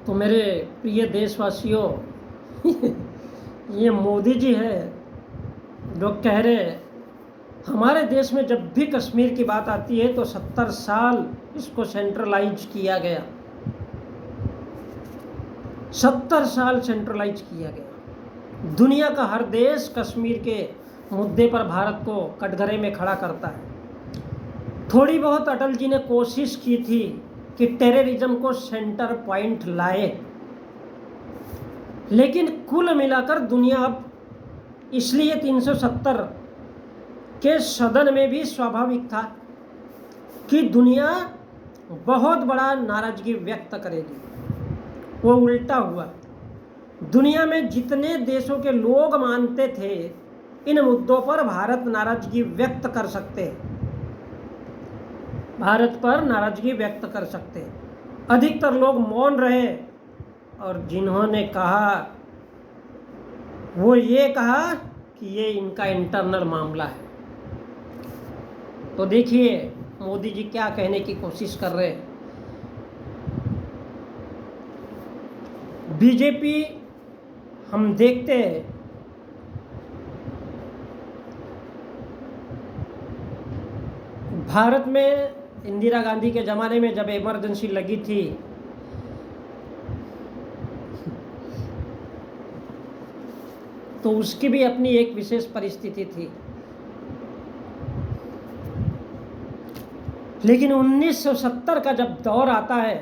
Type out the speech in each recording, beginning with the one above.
तो मेरे प्रिय देशवासियों, ये मोदी जी है जो कह रहे हमारे देश में जब भी कश्मीर की बात आती है तो 70 साल इसको सेंट्रलाइज किया गया। 70 साल सेंट्रलाइज किया गया। दुनिया का हर देश कश्मीर के मुद्दे पर भारत को कटघरे में खड़ा करता है। थोड़ी बहुत अटल जी ने कोशिश की थी कि टेररिज्म को सेंटर पॉइंट लाए, लेकिन कुल मिलाकर दुनिया अब, इसलिए 370 के सदन में भी स्वाभाविक था कि दुनिया बहुत बड़ा नाराजगी व्यक्त करेगी। वो उल्टा हुआ। दुनिया में जितने देशों के लोग मानते थे इन मुद्दों पर भारत नाराजगी व्यक्त कर सकते हैं, भारत पर नाराजगी व्यक्त कर सकते हैं। अधिकतर लोग मौन रहे और जिन्होंने कहा वो ये कहा कि ये इनका इंटरनल मामला है। तो देखिए मोदी जी क्या कहने की कोशिश कर रहे हैं। बीजेपी हम देखते हैं भारत में इंदिरा गांधी के ज़माने में जब इमरजेंसी लगी थी तो उसकी भी अपनी एक विशेष परिस्थिति थी, लेकिन 1970 का जब दौर आता है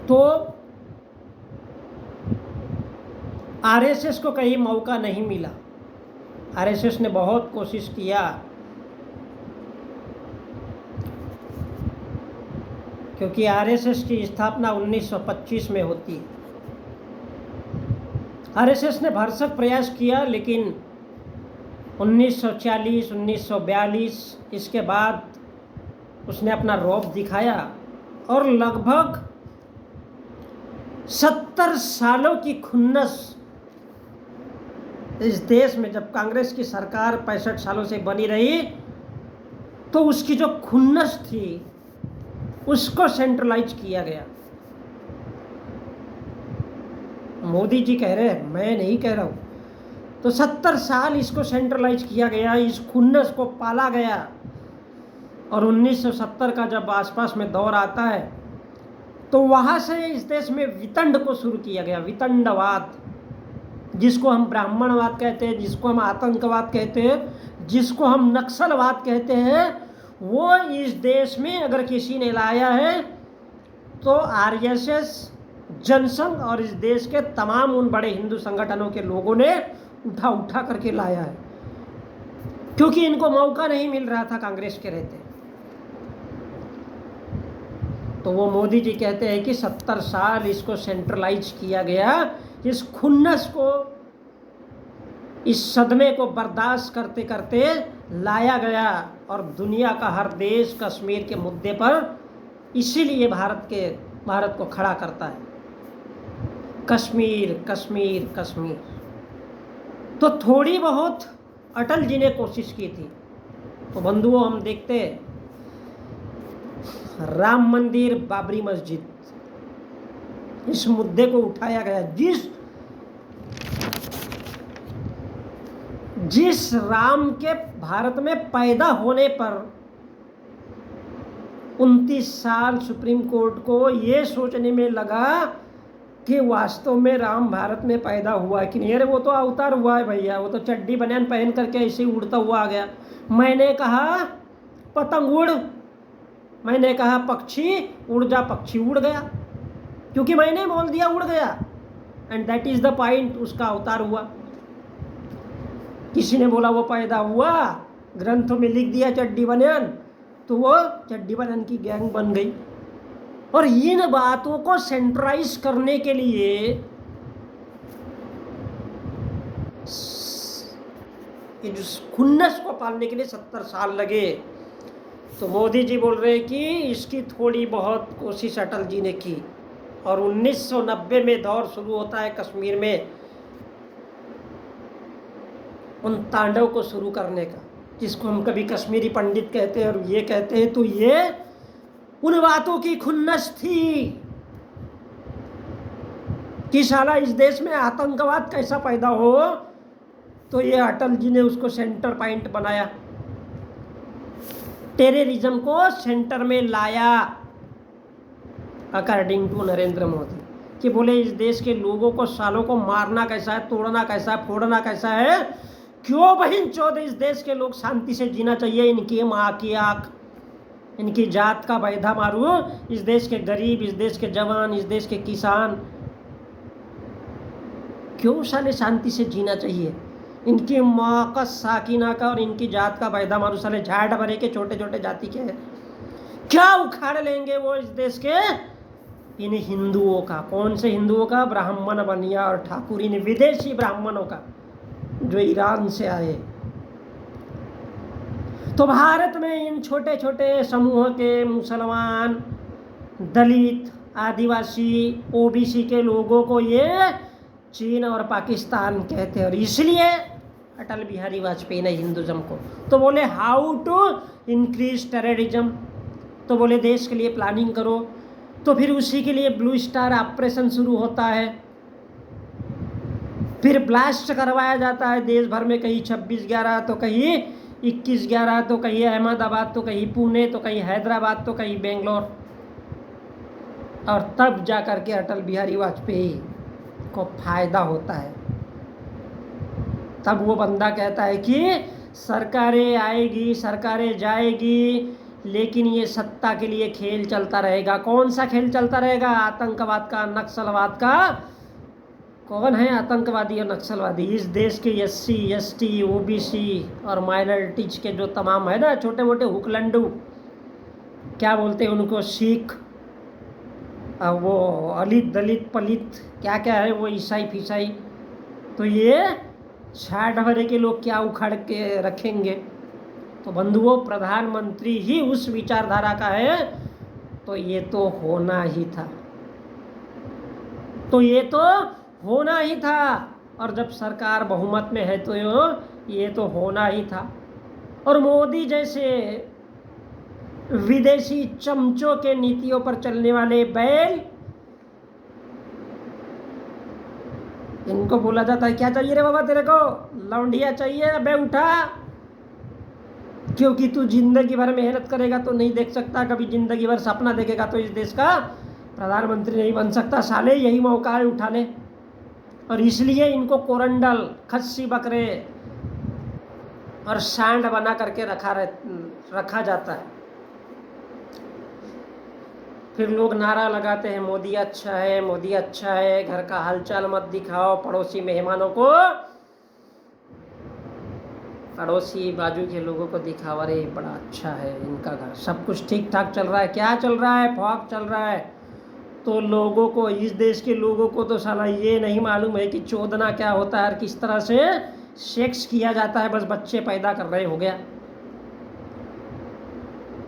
तो आरएसएस को कहीं मौका नहीं मिला। आरएसएस ने बहुत कोशिश किया, क्योंकि आरएसएस की स्थापना 1925 में होती है। आरएसएस ने भरसक प्रयास किया, लेकिन 1940, 1942 इसके बाद उसने अपना रौब दिखाया और लगभग 70 सालों की खुन्नस इस देश में, जब कांग्रेस की सरकार 65 सालों से बनी रही तो उसकी जो खुन्नस थी उसको सेंट्रलाइज किया गया। मोदी जी कह रहे हैं, मैं नहीं कह रहा हूँ। तो 70 साल इसको सेंट्रलाइज किया गया, इस खुन्नस को पाला गया। और 1970 का जब आसपास में दौर आता है तो वहाँ से इस देश में वितंड को शुरू किया गया। वितंडवाद, जिसको हम ब्राह्मणवाद कहते हैं, जिसको हम आतंकवाद कहते हैं, जिसको हम नक्सलवाद कहते हैं, वो इस देश में अगर किसी ने लाया है तो आरएसएस, जनसंघ और इस देश के तमाम उन बड़े हिंदू संगठनों के लोगों ने उठा करके लाया है, क्योंकि इनको मौका नहीं मिल रहा था कांग्रेस के रहते। तो वो मोदी जी कहते हैं कि 70 साल इसको सेंट्रलाइज किया गया, इस खुन्नस को, इस सदमे को बर्दाश्त करते करते लाया गया। और दुनिया का हर देश कश्मीर के मुद्दे पर इसीलिए भारत को खड़ा करता है। कश्मीर कश्मीर कश्मीर। तो थोड़ी बहुत अटल जी ने कोशिश की थी। तो बंधुओं, हम देखते हैं राम मंदिर, बाबरी मस्जिद, इस मुद्दे को उठाया गया। जिस राम के भारत में पैदा होने पर 29 साल सुप्रीम कोर्ट को ये सोचने में लगा कि वास्तव में राम भारत में पैदा हुआ कि नहीं। अरे वो तो अवतार हुआ है भैया, वो तो चड्डी बनियान पहन करके ऐसे ही उड़ता हुआ आ गया। मैंने कहा पतंग उड़, मैंने कहा पक्षी उड़ जा, पक्षी उड़ गया, क्योंकि मैंने बोल दिया उड़ गया। And that is the point, उसका अवतार हुआ। किसी ने बोला वो पैदा हुआ, ग्रंथों में लिख दिया चड्डी बनियान, तो वो चड्डी बनियान की गैंग बन गई। और इन बातों को सेंट्रलाइज करने के लिए इस खुन्नस को पालने के लिए 70 साल लगे। तो मोदी जी बोल रहे हैं कि इसकी थोड़ी बहुत कोशिश अटल जी ने की। और 1990 में दौर शुरू होता है कश्मीर में उन तांडव को शुरू करने का, जिसको हम कभी कश्मीरी पंडित कहते हैं और ये कहते हैं। तो ये उन बातों की खुन्नस थी कि साला इस देश में आतंकवाद कैसा पैदा हो, तो ये अटल जी ने उसको सेंटर पॉइंट बनाया, टेररिज्म को सेंटर में लाया अकॉर्डिंग टू नरेंद्र मोदी, कि बोले इस देश के लोगों को सालों को मारना कैसा है, तोड़ना कैसा है, फोड़ना कैसा है, क्यों बहन चौध इस देश के लोग शांति से जीना चाहिए, इनकी माँ की आँख, इनकी जात का बैधा मारू, इस देश के गरीब, इस देश के जवान, इस देश के किसान क्यों साले शांति से जीना चाहिए, इनकी माँ का साकिना का और इनकी जात का बैधा मारू, साले झाड़ भरे के छोटे छोटे जाति के हैं, क्या उखाड़ लेंगे वो इस देश के इन हिंदुओं का। कौन से हिंदुओं का? ब्राह्मण बनिया और ठाकुर, इन विदेशी ब्राह्मणों का जो ईरान से आए। तो भारत में इन छोटे छोटे समूह के मुसलमान, दलित, आदिवासी, ओबीसी के लोगों को ये चीन और पाकिस्तान कहते हैं, और इसलिए अटल बिहारी वाजपेयी ने हिंदुज़म को तो बोले हाउ टू इंक्रीज टेररिज्म, तो बोले देश के लिए प्लानिंग करो, तो फिर उसी के लिए ब्लू स्टार ऑपरेशन शुरू होता है, फिर ब्लास्ट करवाया जाता है देश भर में, कहीं 26/11 तो कहीं 21/11 तो कहीं अहमदाबाद तो कहीं पुणे तो कहीं हैदराबाद तो कहीं बेंगलोर, और तब जा कर के अटल बिहारी वाजपेयी को फायदा होता है। तब वो बंदा कहता है कि सरकारें आएगी, सरकारें जाएगी, लेकिन ये सत्ता के लिए खेल चलता रहेगा। कौन सा खेल चलता रहेगा? आतंकवाद का, नक्सलवाद का। कौन है आतंकवादी और नक्सलवादी? इस देश के SC, ST, OBC और माइनॉरिटीज के जो तमाम है ना छोटे मोटे हुकलंडू, क्या बोलते हैं उनको, सिख, वो अलित, दलित, पलित, क्या क्या है वो, ईसाई फिसाई, तो ये छाड़ भरे के लोग क्या उखाड़ के रखेंगे। तो बंधुओं, प्रधानमंत्री ही उस विचारधारा का है, तो ये तो होना ही था, तो ये तो होना ही था, और जब सरकार बहुमत में है तो ये तो होना ही था। और मोदी जैसे विदेशी चमचों के नीतियों पर चलने वाले बैल, इनको बोला जाता है क्या चाहिए रे बाबा तेरे को, लौंडिया चाहिए, अबे उठा, क्योंकि तू जिंदगी भर मेहनत करेगा तो नहीं देख सकता, कभी जिंदगी भर सपना देखेगा तो इस देश का प्रधानमंत्री नहीं बन सकता, साले यही मौका है, उठा ले। और इसलिए इनको कोरंडल, खस्सी बकरे और सांड बना करके रखा जाता है। फिर लोग नारा लगाते हैं मोदी अच्छा है, मोदी अच्छा है, घर का हालचाल मत दिखाओ, पड़ोसी मेहमानों को, पड़ोसी बाजू के लोगों को दिखाओ, अरे बड़ा अच्छा है इनका घर, सब कुछ ठीक ठाक चल रहा है। क्या चल रहा है? फौक चल रहा है। तो लोगों को, इस देश के लोगों को तो साला ये नहीं मालूम है कि चोदना क्या होता है और किस तरह से सेक्स किया जाता है, बस बच्चे पैदा कर रहे, हो गया।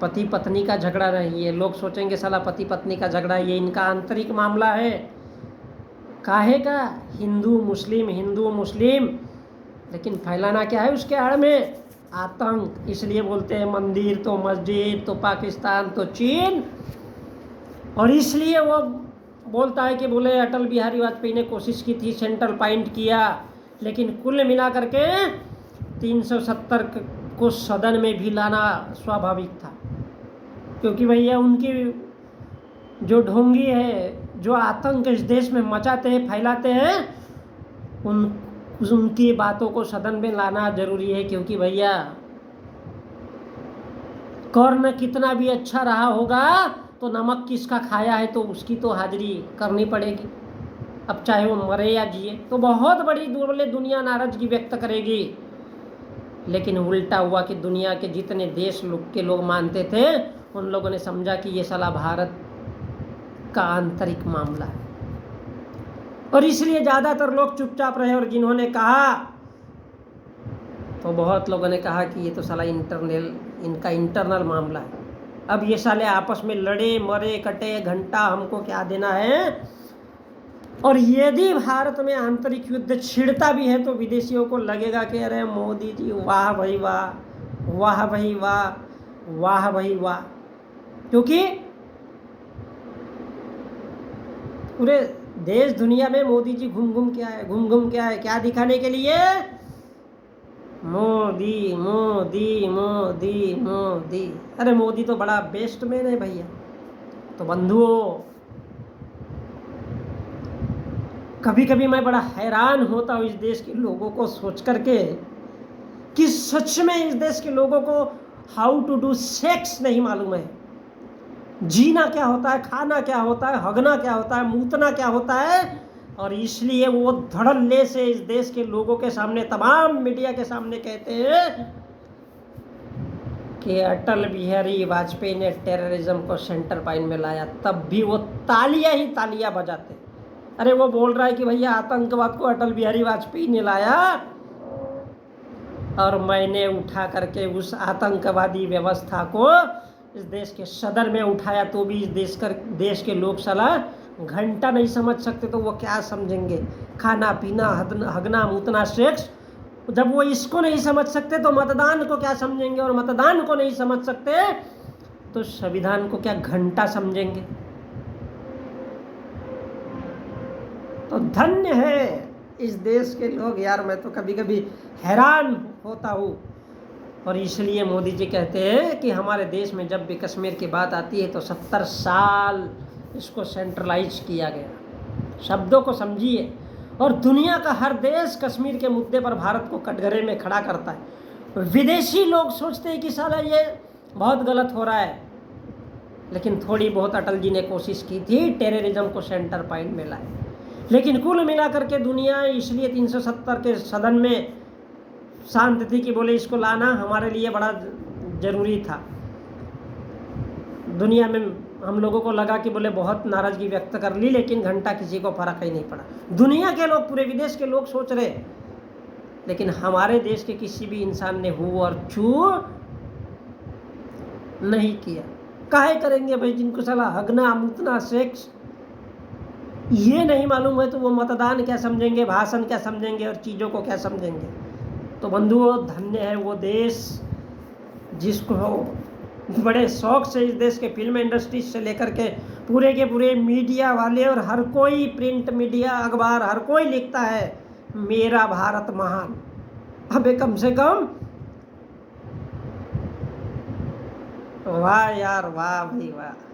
पति पत्नी का झगड़ा नहीं है, लोग सोचेंगे साला पति पत्नी का झगड़ा, ये इनका आंतरिक मामला है। काहे का? हिंदू मुस्लिम, हिंदू मुस्लिम, लेकिन फैलाना क्या है उसके आड़ में? आतंक। इसलिए बोलते हैं मंदिर तो मस्जिद तो पाकिस्तान तो चीन। और इसलिए वो बोलता है कि बोले अटल बिहारी वाजपेयी ने कोशिश की थी, सेंट्रल पॉइंट किया, लेकिन कुल मिला करके 370 को सदन में भी लाना स्वाभाविक था, क्योंकि भैया उनकी जो ढोंगी है, जो आतंक इस देश में मचाते हैं, फैलाते हैं, उनकी बातों को सदन में लाना जरूरी है। क्योंकि भैया कर्ण कितना भी अच्छा रहा होगा तो नमक किसका खाया है तो उसकी तो हाजिरी करनी पड़ेगी, अब चाहे वो मरे या जिए। तो बहुत बड़ी दुनिया नाराजगी व्यक्त करेगी, लेकिन उल्टा हुआ कि दुनिया के जितने देश के लोग मानते थे, उन लोगों ने समझा कि ये साला भारत का आंतरिक मामला है, और इसलिए ज़्यादातर लोग चुपचाप रहे। और जिन्होंने कहा, तो बहुत लोगों ने कहा कि ये तो साला इनका इंटरनल मामला है, अब ये साले आपस में लड़े, मरे, कटे, घंटा, हमको क्या देना है। और यदि भारत में आंतरिक युद्ध छिड़ता भी है तो विदेशियों को लगेगा कि अरे मोदी जी वाह भाई वाह, वाह भाई वाह, वाह भाई वाह, क्योंकि पूरे देश दुनिया में मोदी जी घूम घूम के आए, घूम घूम के आए, क्या दिखाने के लिए? मोदी मोदी मोदी मोदी। अरे मोदी तो बड़ा बेस्ट मैन है भैया। तो बंधुओं, कभी कभी मैं बड़ा हैरान होता हूँ इस देश के लोगों को सोच करके कि सच में इस देश के लोगों को हाउ टू डू सेक्स नहीं मालूम है। जीना क्या होता है, खाना क्या होता है, हगना क्या होता है, मूतना क्या होता है। और इसलिए वो धड़ल्ले से इस देश के लोगों के सामने, तमाम मीडिया के सामने कहते हैं कि अटल बिहारी वाजपेयी ने टेररिज्म को सेंटर पॉइंट में लाया, तब भी वो तालियां ही तालियां बजाते। अरे वो बोल रहा है कि भैया आतंकवाद को अटल बिहारी वाजपेयी ने लाया और मैंने उठा करके उस आतंकवादी व्यवस्था को इस देश के सदर में उठाया, तो भी इस देश के लोग साला घंटा नहीं समझ सकते, तो वो क्या समझेंगे? खाना पीना, हगना मूतना, सेक्स। जब वो इसको नहीं समझ सकते तो मतदान को क्या समझेंगे? और मतदान को नहीं समझ सकते तो संविधान को क्या घंटा समझेंगे? तो धन्य है इस देश के लोग यार। मैं तो कभी कभी हैरान होता हूँ। और इसलिए मोदी जी कहते हैं कि हमारे देश में जब भी कश्मीर की बात आती है तो 70 साल इसको सेंट्रलाइज किया गया। शब्दों को समझिए। और दुनिया का हर देश कश्मीर के मुद्दे पर भारत को कटघरे में खड़ा करता है। विदेशी लोग सोचते हैं कि साला ये बहुत गलत हो रहा है, लेकिन थोड़ी बहुत अटल जी ने कोशिश की थी टेररिज्म को सेंटर पॉइंट में लाए। लेकिन कुल मिलाकर के दुनिया इसलिए 370 के सदन में शांत थी कि बोले इसको लाना हमारे लिए बड़ा जरूरी था। दुनिया में हम लोगों को लगा कि बोले बहुत नाराजगी व्यक्त कर ली, लेकिन घंटा किसी को फर्क ही नहीं पड़ा। दुनिया के लोग, पूरे विदेश के लोग सोच रहे, लेकिन हमारे देश के किसी भी इंसान ने हु और छू नहीं किया। काहे करेंगे भाई? जिनको साला हगना मुतना सेक्स ये नहीं मालूम है तो वो मतदान क्या समझेंगे, भाषण क्या समझेंगे और चीज़ों को क्या समझेंगे? तो बंधुओं, धन्य है वो देश जिसको बड़े शौक से इस देश के फिल्म इंडस्ट्री से लेकर के पूरे के पूरे मीडिया वाले और हर कोई, प्रिंट मीडिया, अखबार, हर कोई लिखता है मेरा भारत महान। अबे कम से कम वाह यार, वाह भाई वाह।